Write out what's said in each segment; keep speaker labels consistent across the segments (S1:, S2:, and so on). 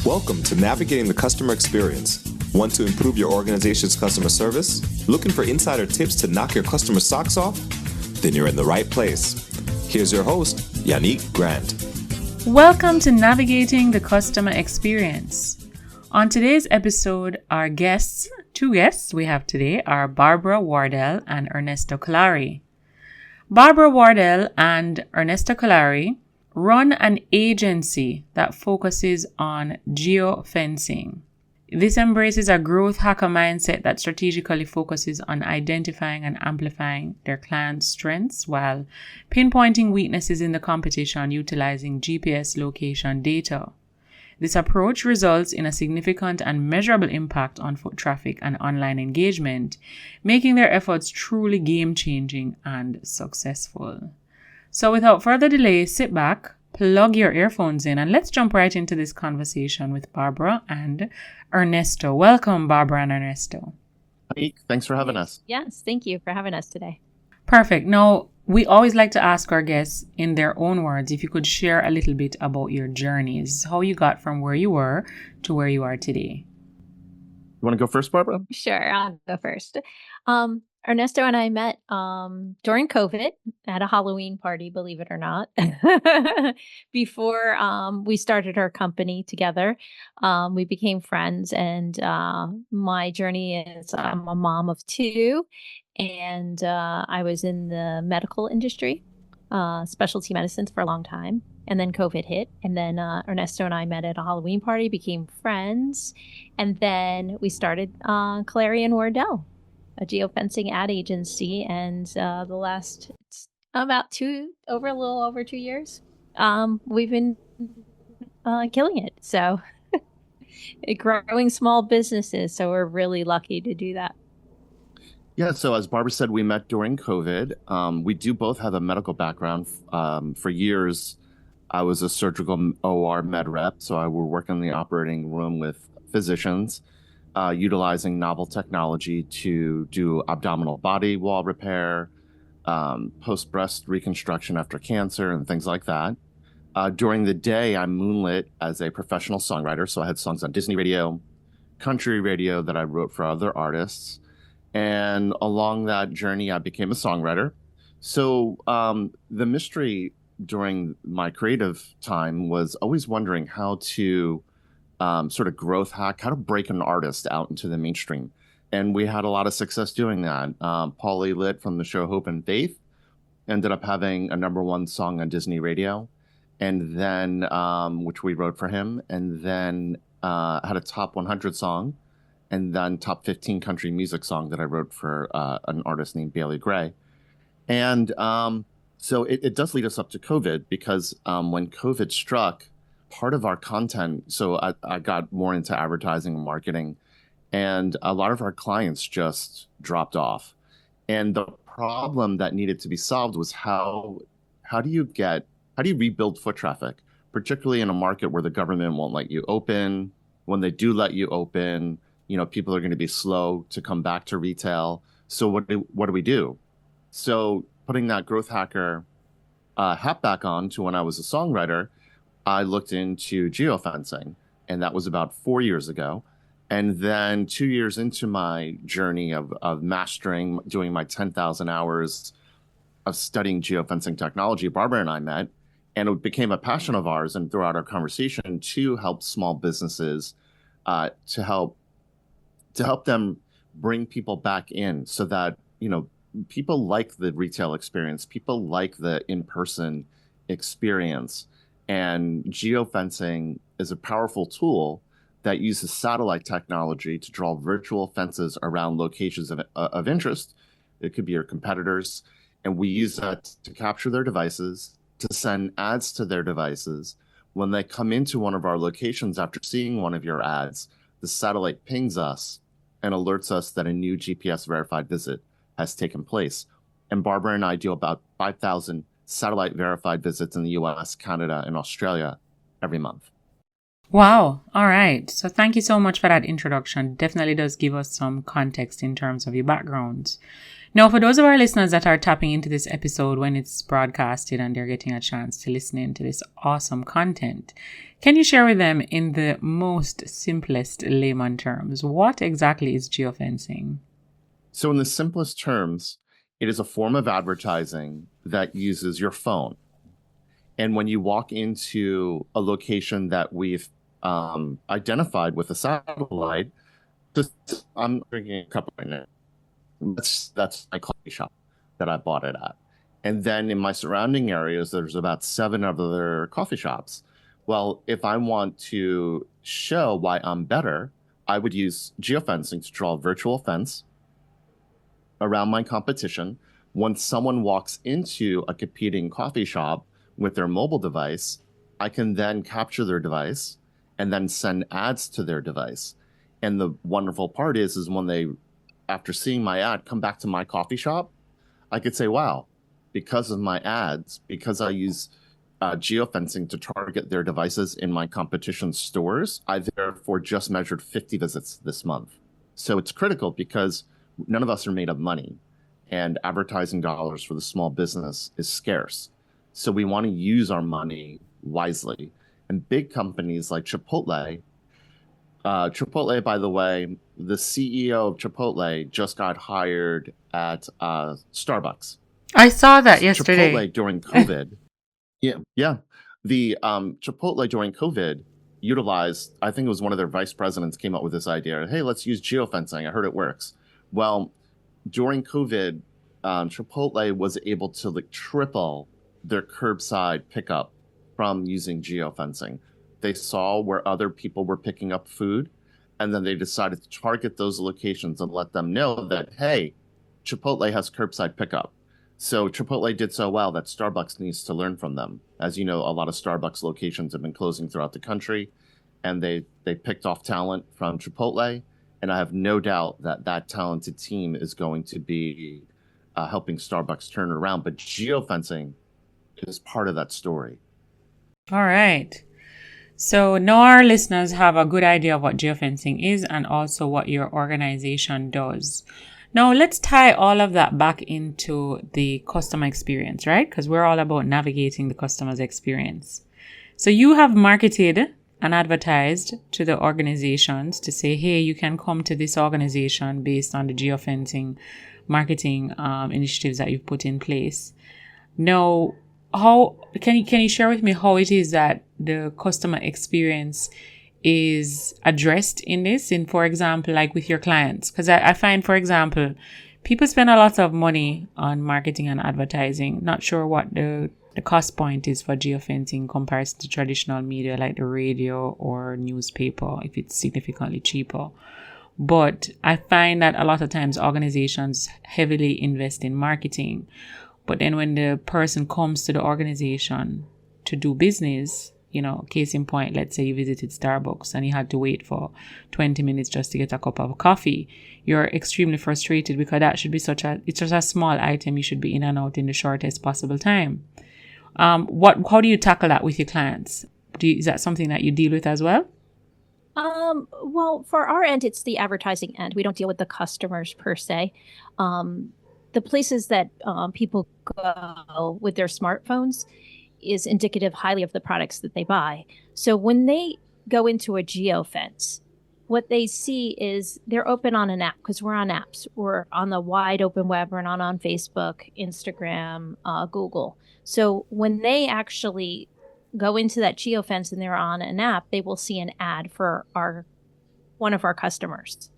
S1: Welcome to Navigating the Customer Experience. Want to improve your organization's customer service? Looking for insider tips to knock your customer socks off? Then you're in the right place. Here's your host, Yannick Grant.
S2: Welcome to Navigating the Customer Experience. On today's episode, our two guests we have today are Barbara Wardell and Ernesto Cullari. Barbara Wardell and Ernesto Cullari run an agency that focuses on geofencing. This embraces a growth hacker mindset that strategically focuses on identifying and amplifying their clients' strengths while pinpointing weaknesses in the competition utilizing GPS location data. This approach results in a significant and measurable impact on foot traffic and online engagement, making their efforts truly game-changing and successful. So without further delay, sit back, plug your earphones in, and let's jump right into this conversation with Barbara and Ernesto. Welcome, Barbara and Ernesto.
S3: Hey, thanks for having us.
S4: Yes, thank you for having us today.
S2: Perfect. Now, we always like to ask our guests in their own words if you could share a little bit about your journeys, how you got from where you were to where you are today.
S3: You want to go first, Barbara?
S4: Sure, I'll go first. Ernesto and I met during COVID at a Halloween party, believe it or not, before we started our company together. We became friends, and my journey is I'm a mom of two, and I was in the medical industry, specialty medicines for a long time. And then COVID hit, and then Ernesto and I met at a Halloween party, became friends, and then we started Cullari and Wardell, a geofencing ad agency, and the last about a little over 2 years, we've been killing it. So growing small businesses. So we're really lucky to do that.
S3: Yeah. So as Barbara said, we met during COVID. We do both have a medical background. For years, I was a surgical OR med rep. So I would work in the operating room with physicians, utilizing novel technology to do abdominal body wall repair, post-breast reconstruction after cancer, and things like that. During the day, I moonlit as a professional songwriter. So I had songs on Disney radio, country radio that I wrote for other artists. And along that journey, I became a songwriter. So the mystery during my creative time was always wondering how to sort of growth hack, how to break an artist out into the mainstream. And we had a lot of success doing that. Paulie Litt from the show Hope and Faith ended up having a #1 song on Disney radio, and then which we wrote for him, and then had a top 100 song, and then top 15 country music song that I wrote for an artist named Bailey Gray. And so it does lead us up to COVID, because when COVID struck, part of our content, so I got more into advertising and marketing, and a lot of our clients just dropped off. And the problem that needed to be solved was how do you rebuild foot traffic, particularly in a market where the government won't let you open. When they do let you open, people are going to be slow to come back to retail. So what do we do? So putting that growth hacker hat back on to when I was a songwriter, I looked into geofencing, and that was about 4 years ago. And then 2 years into my journey of mastering, doing my 10,000 hours of studying geofencing technology, Barbara and I met, and it became a passion of ours. And throughout our conversation, to help small businesses, to help them bring people back in, so that people like the retail experience, people like the in-person experience. And geofencing is a powerful tool that uses satellite technology to draw virtual fences around locations of interest. It could be your competitors. And we use that to capture their devices, to send ads to their devices. When they come into one of our locations after seeing one of your ads, the satellite pings us and alerts us that a new GPS verified visit has taken place. And Barbara and I do about 5,000 satellite verified visits in the US, Canada, and Australia every month.
S2: Wow. All right. So thank you so much for that introduction. Definitely does give us some context in terms of your background. Now, for those of our listeners that are tapping into this episode when it's broadcasted and they're getting a chance to listen into this awesome content, can you share with them in the most simplest layman terms, what exactly is geofencing?
S3: So in the simplest terms, it is a form of advertising that uses your phone. And when you walk into a location that we've identified with a satellite, I'm drinking a cup right now. That's my coffee shop that I bought it at. And then in my surrounding areas, there's about 7 other coffee shops. Well, if I want to show why I'm better, I would use geofencing to draw a virtual fence around my competition. When someone walks into a competing coffee shop with their mobile device, I can then capture their device and then send ads to their device. And the wonderful part is when they, after seeing my ad, come back to my coffee shop, I could say, wow, because of my ads, because I use geofencing to target their devices in my competition stores, I therefore just measured 50 visits this month. So it's critical because none of us are made of money, and advertising dollars for the small business is scarce. So we want to use our money wisely. And big companies like Chipotle, by the way, the CEO of Chipotle just got hired at Starbucks.
S2: I saw that yesterday.
S3: Chipotle during COVID. Yeah. The Chipotle during COVID utilized, I think it was one of their vice presidents came up with this idea. Hey, let's use geofencing. I heard it works. Well, during COVID, Chipotle was able to triple their curbside pickup from using geofencing. They saw where other people were picking up food, and then they decided to target those locations and let them know that, hey, Chipotle has curbside pickup. So Chipotle did so well that Starbucks needs to learn from them. As you know, a lot of Starbucks locations have been closing throughout the country, and they picked off talent from Chipotle. And I have no doubt that that talented team is going to be helping Starbucks turn it around. But geofencing is part of that story.
S2: All right. So now our listeners have a good idea of what geofencing is and also what your organization does. Now let's tie all of that back into the customer experience, right? Because we're all about navigating the customer's experience. So you have marketed and advertised to the organizations to say, hey, you can come to this organization based on the geofencing marketing initiatives that you've put in place. Now, how can you share with me how it is that the customer experience is addressed in this? In, for example, like with your clients, because I find, for example, people spend a lot of money on marketing and advertising, not sure what the cost point is for geofencing in comparison to traditional media like the radio or newspaper, if it's significantly cheaper. But I find that a lot of times organizations heavily invest in marketing. But then when the person comes to the organization to do business, case in point, let's say you visited Starbucks and you had to wait for 20 minutes just to get a cup of coffee, you're extremely frustrated because that should be it's just a small item. You should be in and out in the shortest possible time. How do you tackle that with your clients? Is that something that you deal with as well?
S4: Well, for our end, it's the advertising end. We don't deal with the customers per se. The places that people go with their smartphones is indicative highly of the products that they buy. So when they go into a geofence, what they see is they're open on an app, because we're on apps. We're on the wide open web. We're not on Facebook, Instagram, Google. So when they actually go into that geofence and they're on an app, they will see an ad for one of our customers.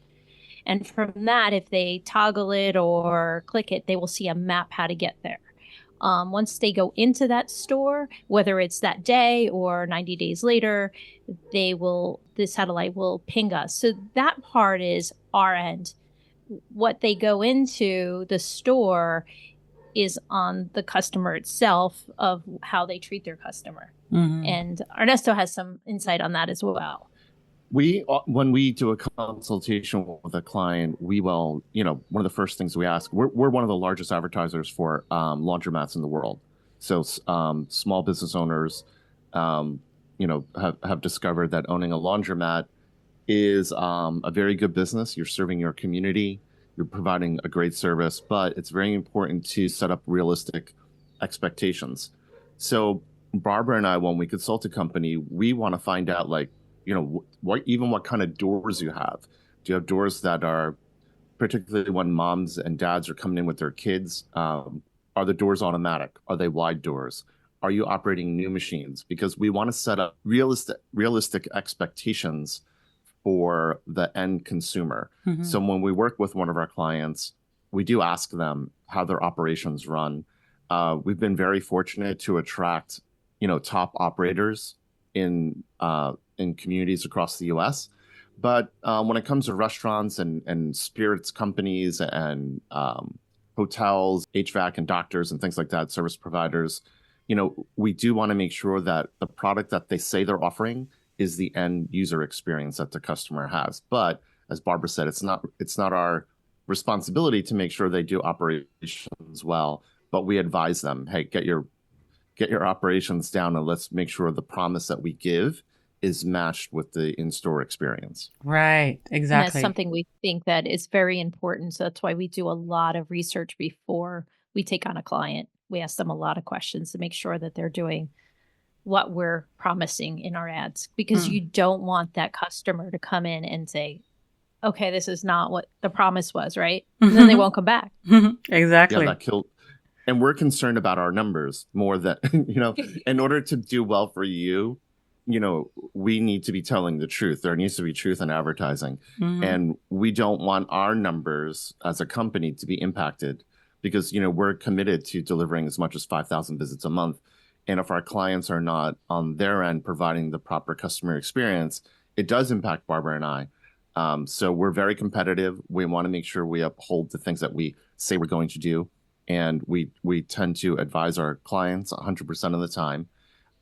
S4: And from that, if they toggle it or click it, they will see a map how to get there. Once they go into that store, whether it's that day or 90 days later, the satellite will ping us. So that part is our end. What they go into the store is on the customer itself of how they treat their customer. Mm-hmm. And Ernesto has some insight on that as well.
S3: When we do a consultation with a client, we will, one of the first things we ask, we're one of the largest advertisers for laundromats in the world. So small business owners have discovered that owning a laundromat is a very good business. You're serving your community, you're providing a great service, but it's very important to set up realistic expectations. So Barbara and I, when we consult a company, we want to find out, like, what kind of doors you have. Do you have doors that are, particularly when moms and dads are coming in with their kids, are the doors automatic? Are they wide doors? Are you operating new machines? Because we want to set up realistic expectations for the end consumer.
S2: Mm-hmm.
S3: So when we work with one of our clients, we do ask them how their operations run. We've been very fortunate to attract, top operators in communities across the U.S. But when it comes to restaurants and spirits companies and hotels, HVAC and doctors and things like that, service providers, we do want to make sure that the product that they say they're offering is the end user experience that the customer has. But as Barbara said, it's not our responsibility to make sure they do operations well, but we advise them, hey, get your operations down and let's make sure the promise that we give is matched with the in-store experience.
S2: Right, exactly.
S4: And that's something we think that is very important. So that's why we do a lot of research before we take on a client. We ask them a lot of questions to make sure that they're doing what we're promising in our ads, because you don't want that customer to come in and say, okay, this is not what the promise was, right? And then they won't come back.
S2: Exactly.
S3: Yeah, that killed. And we're concerned about our numbers more than, in order to do well for you, we need to be telling the truth. There needs to be truth in advertising.
S2: Mm-hmm.
S3: And we don't want our numbers as a company to be impacted because, we're committed to delivering as much as 5,000 visits a month. And if our clients are not on their end providing the proper customer experience, it does impact Barbara and I. So we're very competitive. We want to make sure we uphold the things that we say we're going to do. And we tend to advise our clients 100% of the time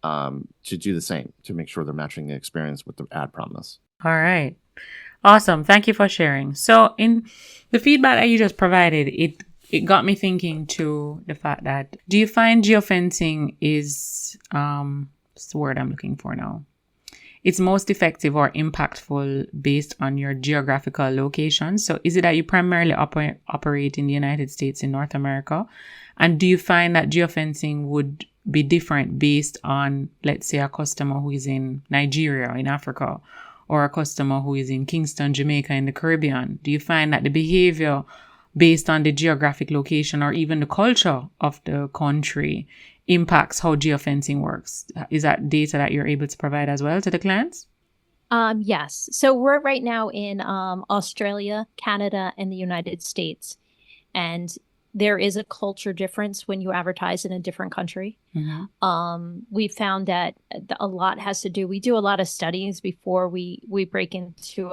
S3: to do the same, to make sure they're matching the experience with the ad promise.
S2: All right. Awesome. Thank you for sharing. So in the feedback that you just provided, it got me thinking to the fact that, do you find geofencing is, what's the word I'm looking for now? It's most effective or impactful based on your geographical location. So is it that you primarily operate in the United States, in North America? And do you find that geofencing would be different based on, let's say, a customer who is in Nigeria or in Africa, or a customer who is in Kingston, Jamaica, in the Caribbean? Do you find that the behavior based on the geographic location or even the culture of the country impacts how geofencing works? Is that data that you're able to provide as well to the clients?
S4: Yes. So we're right now in Australia, Canada, and the United States. And there is a culture difference when you advertise in a different country.
S2: Mm-hmm.
S4: We found that a lot has to do, we do a lot of studies before we break into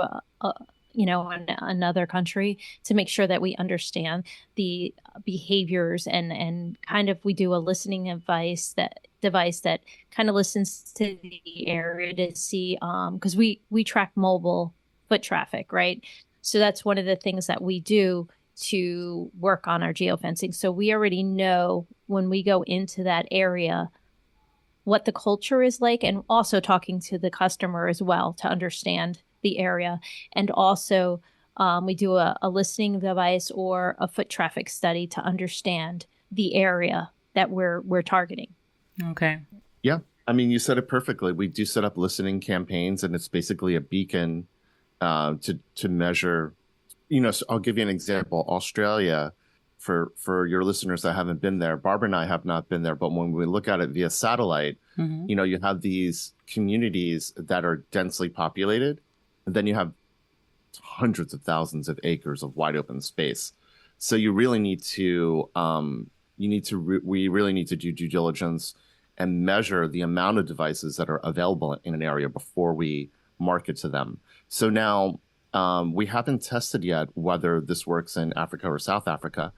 S4: another country to make sure that we understand the behaviors and kind of, we do a listening device that kind of listens to the area to see, because we track mobile foot traffic, right? So that's one of the things that we do to work on our geofencing. So we already know when we go into that area what the culture is like, and also talking to the customer as well to understand the area. And also we do a listening device or a foot traffic study to understand the area that we're targeting.
S2: Okay.
S3: Yeah. I mean, you said it perfectly. We do set up listening campaigns, and it's basically a beacon to measure. So I'll give you an example. Australia, for your listeners that haven't been there, Barbara and I have not been there, but when we look at it via satellite,
S2: Mm-hmm.
S3: You have these communities that are densely populated, and then you have hundreds of thousands of acres of wide open space. So you really need to, we really need to do due diligence and measure the amount of devices that are available in an area before we market to them. So now we haven't tested yet whether this works in Africa or South Africa,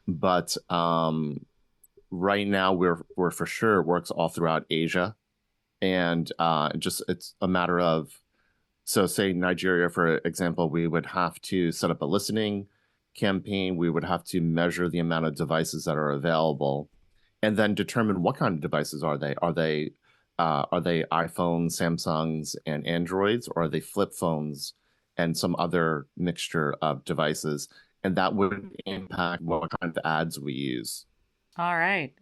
S3: but right now we're for sure it works all throughout Asia, and it's a matter of, so say Nigeria, for example, we would have to set up a listening campaign. We would have to measure the amount of devices that are available, and then determine what kind of devices are they. Are they Are they iPhones, Samsungs, and Androids, or are they flip phones and some other mixture of devices? And that would impact what kind of ads we use.
S2: All right.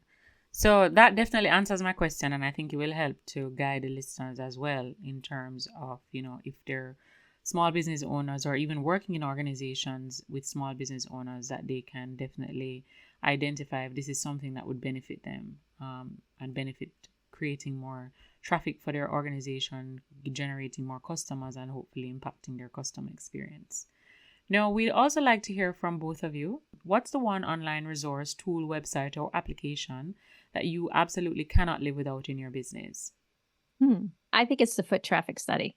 S2: So that definitely answers my question, and I think it will help to guide the listeners as well in terms of, if they're small business owners or even working in organizations with small business owners, that they can definitely identify if this is something that would benefit them, and benefit creating more traffic for their organization, generating more customers, and hopefully impacting their customer experience. Now, we'd also like to hear from both of you. What's the one online resource, tool, website, or application that you absolutely cannot live without in your business?
S4: I think it's the foot traffic study,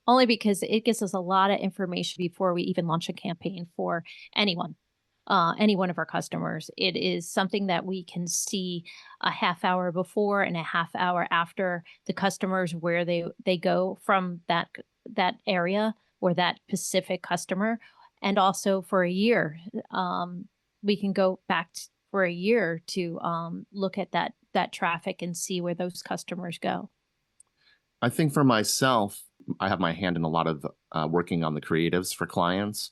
S4: only because it gives us a lot of information before we even launch a campaign for anyone, any one of our customers. It is something that we can see a half hour before and a half hour after the customers, where they go from that area or that specific customer. And also for a year, we can go back for a year to look at that traffic and see where those customers go.
S3: I think for myself, I have my hand in a lot of working on the creatives for clients.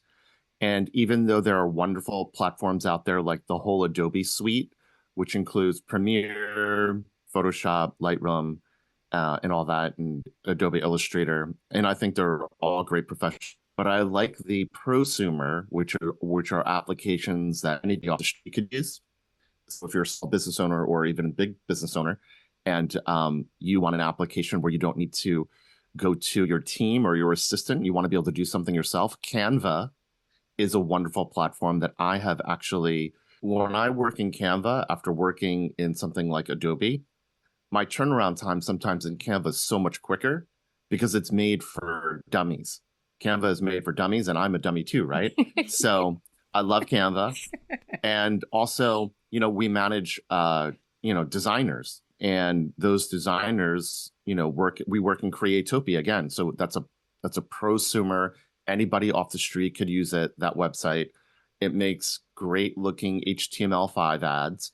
S3: And even though there are wonderful platforms out there like the whole Adobe suite, which includes Premiere, Photoshop, Lightroom, and all that, and Adobe Illustrator, and I think they're all great professionals. But I like the prosumer, which are applications that anybody off the street could use. So if you're a small business owner or even a big business owner, and you want an application where you don't need to go to your team or your assistant, you want to be able to do something yourself, Canva is a wonderful platform that I have actually, when I work in Canva after working in something like Adobe, my turnaround time sometimes in Canva is so much quicker because it's made for dummies. Canva is made for dummies, and I'm a dummy too, right? So I love Canva. And also, we manage, designers, and those designers, we work in Creatopia again. So that's a prosumer. Anybody off the street could use that website. It makes great looking HTML5 ads.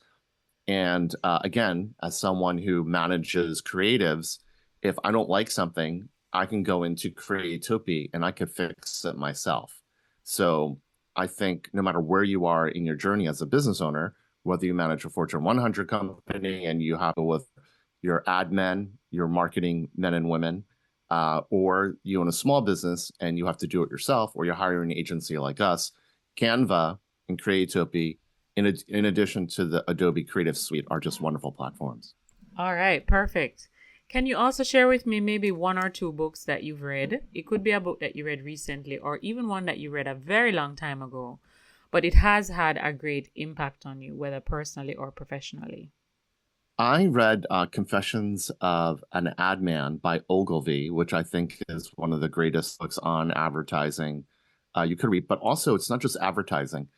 S3: And again, as someone who manages creatives, if I don't like something, I can go into Creatopia and I could fix it myself. So I think no matter where you are in your journey as a business owner, whether you manage a Fortune 100 company and you have with your ad men, your marketing men and women, or you own a small business and you have to do it yourself, or you're hiring an agency like us, Canva and Creatopia, in addition to the Adobe Creative Suite, are just wonderful platforms.
S2: All right, perfect. Can you also share with me maybe one or two books that you've read? It could be a book that you read recently, or even one that you read a very long time ago, but it has had a great impact on you, whether personally or professionally.
S3: I read Confessions of an Ad Man by Ogilvy, which I think is one of the greatest books on advertising you could read. But also, it's not just advertising.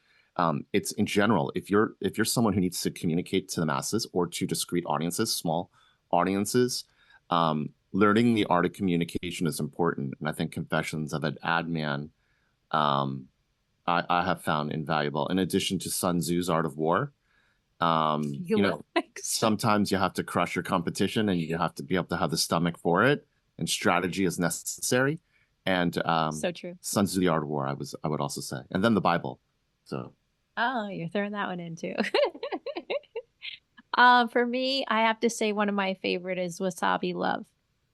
S3: It's in general. If you're someone who needs to communicate to the masses or to discrete audiences, small audiences, learning the art of communication is important. And I think Confessions of an Ad Man I have found invaluable. In addition to Sun Tzu's Art of War. Sometimes you have to crush your competition and you have to be able to have the stomach for it, and strategy is necessary. And
S4: so true.
S3: Sun Tzu, The Art of War, I would also say. And then the Bible. So.
S4: Oh, you're throwing that one in too. For me, I have to say one of my favorite is Wasabi Love.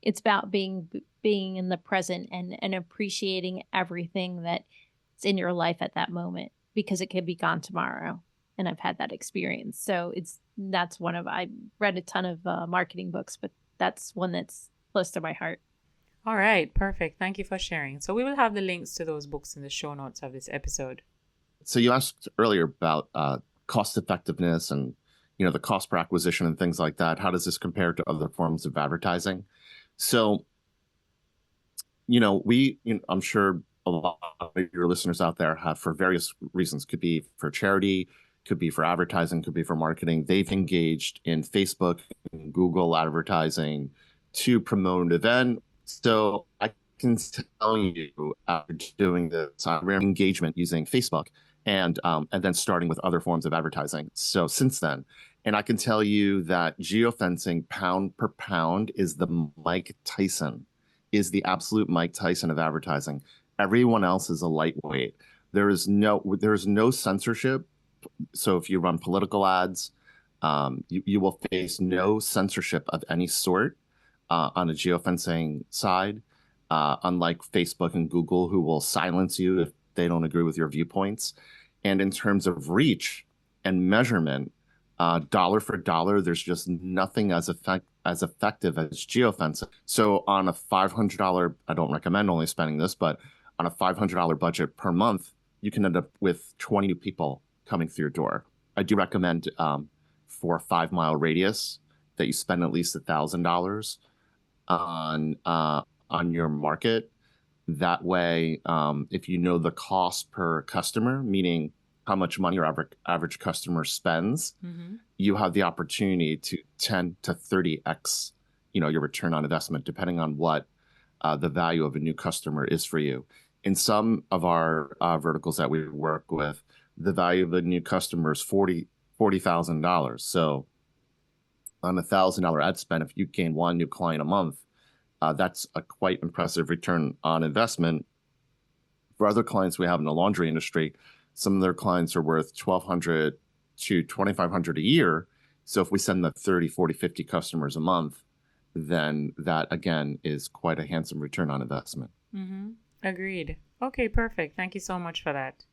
S4: It's about being in the present and appreciating everything that's in your life at that moment, because it could be gone tomorrow. And I've had that experience. So I read a ton of marketing books, but that's one that's close to my heart.
S2: All right, perfect. Thank you for sharing. So we will have the links to those books in the show notes of this episode.
S3: So you asked earlier about cost effectiveness and, the cost per acquisition and things like that. How does this compare to other forms of advertising? So, I'm sure a lot of your listeners out there have, for various reasons, could be for charity, could be for advertising, could be for marketing. They've engaged in Facebook and Google advertising to promote an event. So I can tell you, after doing this engagement using Facebook and then starting with other forms of advertising. So since then, And I can tell you that geofencing pound per pound is the Mike Tyson, is the absolute Mike Tyson of advertising. Everyone else is a lightweight. There is no censorship. So if you run political ads, you will face no censorship of any sort on a geofencing side, unlike Facebook and Google, who will silence you if they don't agree with your viewpoints. And in terms of reach and measurement, dollar for dollar, there's just nothing as effective as geofencing. So on a $500, I don't recommend only spending this, but on a $500 budget per month, you can end up with 20 new people coming through your door. I do recommend for a 5-mile radius that you spend at least $1,000 on your market. That way, if you know the cost per customer, meaning how much money your average customer spends, you have the opportunity to 10 to 30x, your return on investment, depending on what the value of a new customer is for you. In some of our verticals that we work with, the value of a new customer is $40,000. So on a $1,000 ad spend, if you gain one new client a month, that's a quite impressive return on investment. For other clients we have in the laundry industry, some of their clients are worth $1,200 to $2,500 a year. So if we send them 30, 40, 50 customers a month, then that, again, is quite a handsome return on investment.
S2: Agreed. Okay, perfect. Thank you so much for that.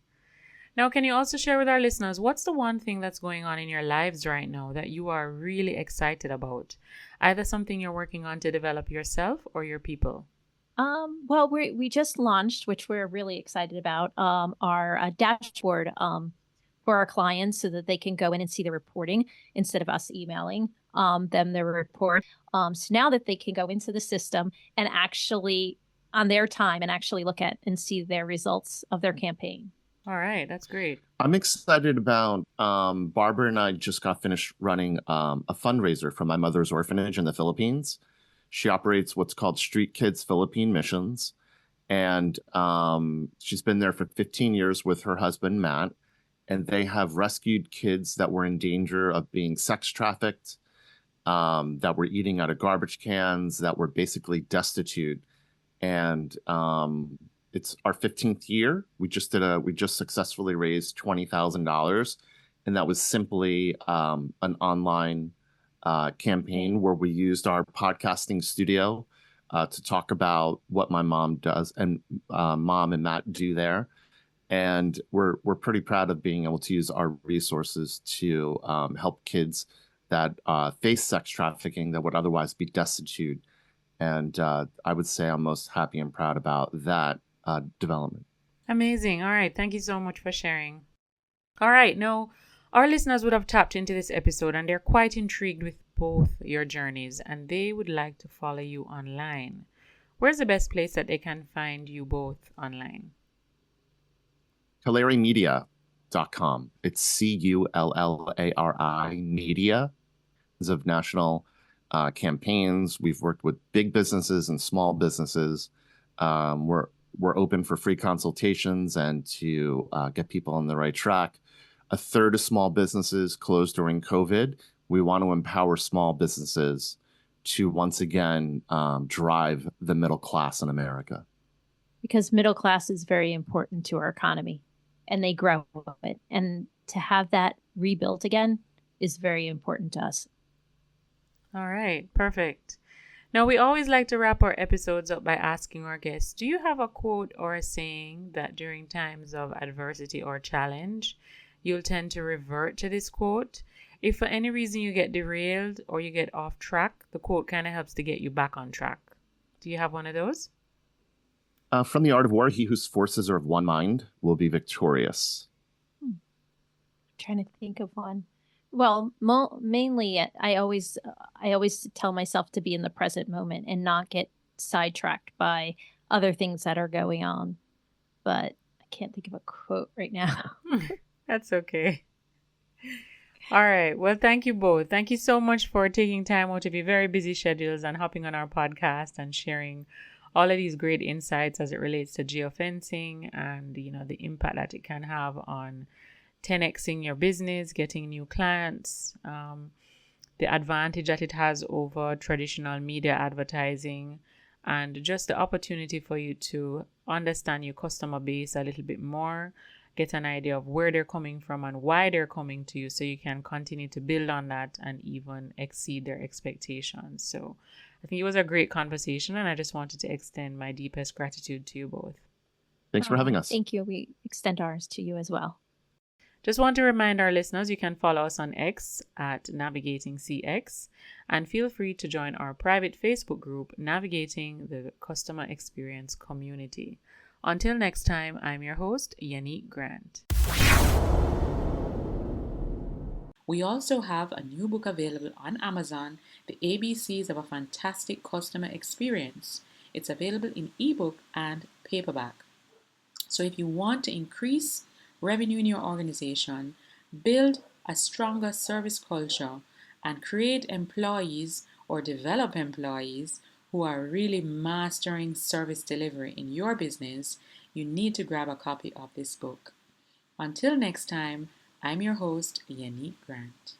S2: Now, can you also share with our listeners, what's the one thing that's going on in your lives right now that you are really excited about? Either something you're working on to develop yourself or your people?
S4: Well, we just launched, which we're really excited about, our dashboard for our clients so that they can go in and see the reporting instead of us emailing them their report. So now that they can go into the system and actually on their time and actually look at and see their results of their campaign.
S2: All right, that's great.
S3: I'm excited about Barbara and I just got finished running a fundraiser for my mother's orphanage in the Philippines. She operates what's called Street Kids Philippine Missions. And she's been there for 15 years with her husband, Matt. And they have rescued kids that were in danger of being sex trafficked, that were eating out of garbage cans, that were basically destitute. And it's our 15th year. We just successfully raised $20,000, and that was simply an online campaign where we used our podcasting studio to talk about what my mom does and mom and Matt do there. And we're pretty proud of being able to use our resources to help kids that face sex trafficking that would otherwise be destitute. And I would say I'm most happy and proud about that development.
S2: Amazing. All right. Thank you so much for sharing. All right. Now, our listeners would have tapped into this episode and they're quite intrigued with both your journeys and they would like to follow you online. Where's the best place that they can find you both online?
S3: CullariMedia.com. It's CULLARI media. Of national campaigns. We've worked with big businesses and small businesses. We're open for free consultations and to get people on the right track. A third of small businesses closed during COVID. We want to empower small businesses to once again drive the middle class in America.
S4: Because middle class is very important to our economy and they grow it. And to have that rebuilt again is very important to us.
S2: All right, perfect. Now, we always like to wrap our episodes up by asking our guests, do you have a quote or a saying that during times of adversity or challenge, you'll tend to revert to this quote? If for any reason you get derailed or you get off track, the quote kind of helps to get you back on track. Do you have one of those?
S3: From The Art of War, he whose forces are of one mind will be victorious.
S4: Trying to think of one. Well, mainly, I always tell myself to be in the present moment and not get sidetracked by other things that are going on. But I can't think of a quote right now.
S2: That's okay. All right. Well, thank you both. Thank you so much for taking time out of your very busy schedules and hopping on our podcast and sharing all of these great insights as it relates to geofencing and, the impact that it can have on 10xing your business, getting new clients, the advantage that it has over traditional media advertising, and just the opportunity for you to understand your customer base a little bit more, get an idea of where they're coming from and why they're coming to you, so you can continue to build on that and even exceed their expectations. So I think it was a great conversation, and I just wanted to extend my deepest gratitude to you both.
S3: Thanks for having us.
S4: Thank you. We extend ours to you as well.
S2: Just want to remind our listeners, you can follow us on X at NavigatingCX, and feel free to join our private Facebook group, Navigating the Customer Experience Community. Until next time, I'm your host, Yannick Grant. We also have a new book available on Amazon, The ABCs of a Fantastic Customer Experience. It's available in ebook and paperback. So if you want to increase revenue in your organization, build a stronger service culture, and create employees or develop employees who are really mastering service delivery in your business, you need to grab a copy of this book. Until next time, I'm your host, Yannick Grant.